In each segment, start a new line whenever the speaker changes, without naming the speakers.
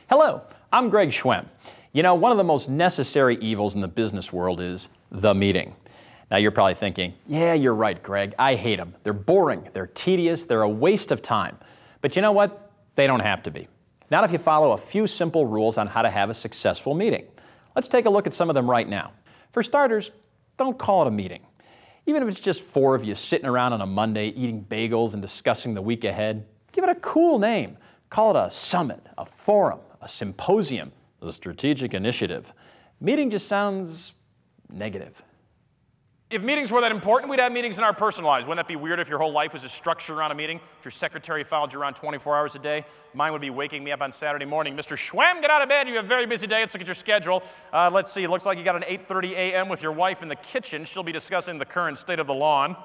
Hello, I'm Greg Schwem. You know, one of the most necessary evils in the business world is the meeting. Now you're probably thinking, yeah, you're right, Greg. I hate them. They're boring, they're tedious, they're a waste of time. But you know what? They don't have to be. Not if you follow a few simple rules on how to have a successful meeting. Let's take a look at some of them right now. For starters, don't call it a meeting. Even if it's just four of you sitting around on a Monday eating bagels and discussing the week ahead, give it a cool name. Call it a summit, a forum, a symposium, a strategic initiative. Meeting just sounds negative.
If meetings were that important, we'd have meetings in our personal lives. Wouldn't that be weird if your whole life was just structured around a meeting? If your secretary followed you around 24 hours a day? Mine would be waking me up on Saturday morning. Mr. Schwem, get out of bed. You have a very busy day. Let's look at your schedule. Let's see. It looks like you got an 8:30 a.m. with your wife in the kitchen. She'll be discussing the current state of the lawn.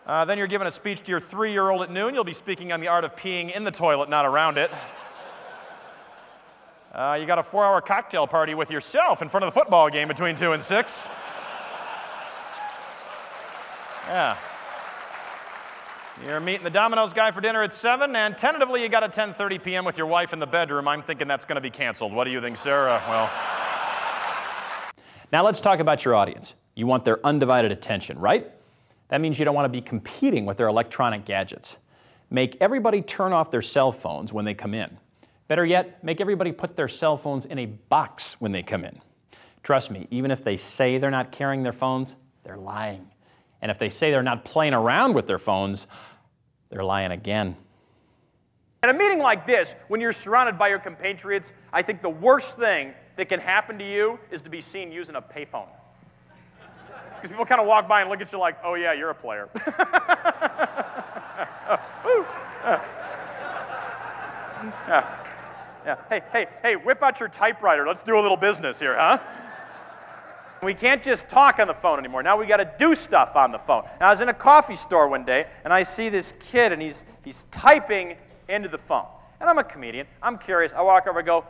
Then you're giving a speech to your 3-year-old at noon. You'll be speaking on the art of peeing in the toilet, not around it. You got a 4-hour cocktail party with yourself in front of the football game between 2 and 6. Yeah. You're meeting the Domino's guy for dinner at 7, and tentatively you got a 10:30 p.m. with your wife in the bedroom. I'm thinking that's going to be canceled. What do you think, Sarah? Well.
Now let's talk about your audience. You want their undivided attention, right? That means you don't want to be competing with their electronic gadgets. Make everybody turn off their cell phones when they come in. Better yet, make everybody put their cell phones in a box when they come in. Trust me, even if they say they're not carrying their phones, they're lying. And if they say they're not playing around with their phones, they're lying again.
At a meeting like this, when you're surrounded by your compatriots, I think the worst thing that can happen to you is to be seen using a payphone. Because people kind of walk by and look at you like, oh yeah, you're a player. Yeah. Hey, whip out your typewriter. Let's do a little business here, huh? We can't just talk on the phone anymore. Now we got to do stuff on the phone. Now, I was in a coffee store one day, and I see this kid, and he's typing into the phone. And I'm a comedian. I'm curious. I walk over and go,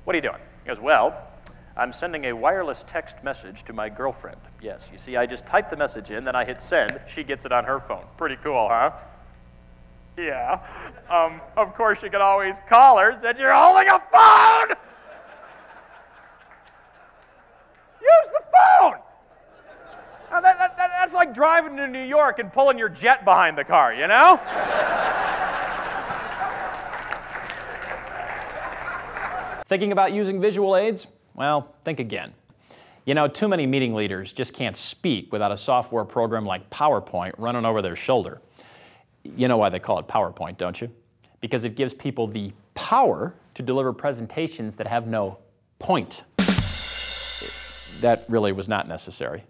what are you doing? He goes, well, I'm sending a wireless text message to my girlfriend. Yes, you see, I just typed the message in, then I hit send. She gets it on her phone. Pretty cool, huh? Yeah. Of course, you can always call her since you're holding a phone! Use the phone! Now that's like driving to New York and pulling your jet behind the car, you know?
Thinking about using visual aids? Well, think again. You know, too many meeting leaders just can't speak without a software program like PowerPoint running over their shoulder. You know why they call it PowerPoint, don't you? Because it gives people the power to deliver presentations that have no point. That really was not necessary.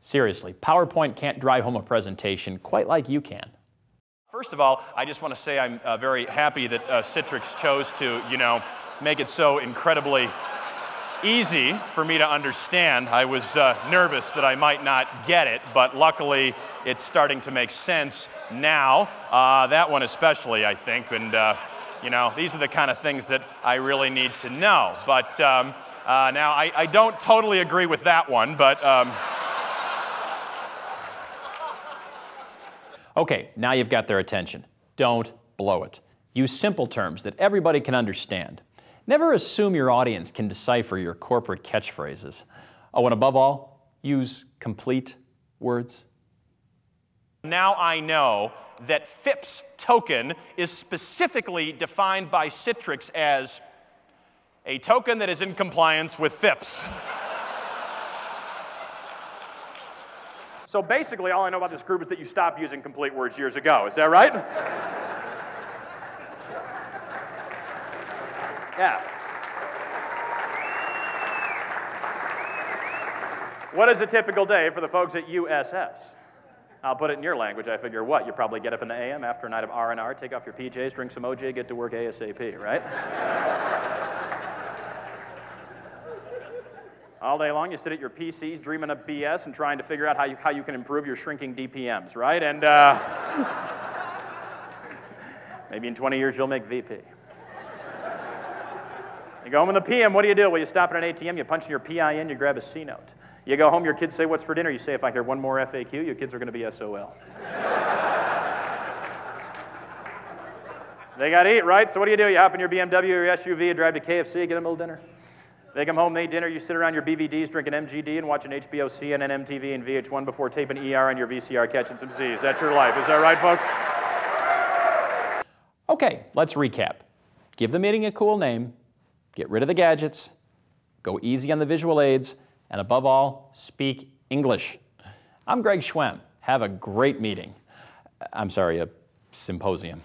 Seriously, PowerPoint can't drive home a presentation quite like you can.
First of all, I just want to say I'm very happy that Citrix chose to, make it so incredibly easy for me to understand. I was nervous that I might not get it, but luckily it's starting to make sense now. That one especially, I think, and these are the kind of things that I really need to know. But now I don't totally agree with that one, but...
Okay, now you've got their attention. Don't blow it. Use simple terms that everybody can understand. Never assume your audience can decipher your corporate catchphrases. Oh, and above all, use complete words.
Now I know that Phipps Token is specifically defined by Citrix as a token that is in compliance with Phipps. So basically, all I know about this group is that you stopped using complete words years ago. Is that right? Yeah. What is a typical day for the folks at USS? I'll put it in your language. I figure what? You probably get up in the AM after a night of R&R, take off your PJs, drink some OJ, get to work ASAP, right? All day long, you sit at your PCs dreaming of BS and trying to figure out how you can improve your shrinking DPMs, right? And maybe in 20 years you'll make VP. You go home in the PM, what do? Well, you stop at an ATM, you punch in your PIN, you grab a C-note. You go home, your kids say, what's for dinner? You say, if I hear one more FAQ, your kids are going to be SOL. They got to eat, right? So what do? You hop in your BMW or your SUV and drive to KFC, get them a little dinner. They come home, they eat dinner, you sit around your BVDs drinking MGD and watching HBO, CNN, MTV, and VH1 before taping ER on your VCR catching some Z's. That's your life. Is that right, folks?
Okay, let's recap. Give the meeting a cool name, get rid of the gadgets, go easy on the visual aids, and above all, speak English. I'm Greg Schwem. Have a great meeting. I'm sorry, a symposium.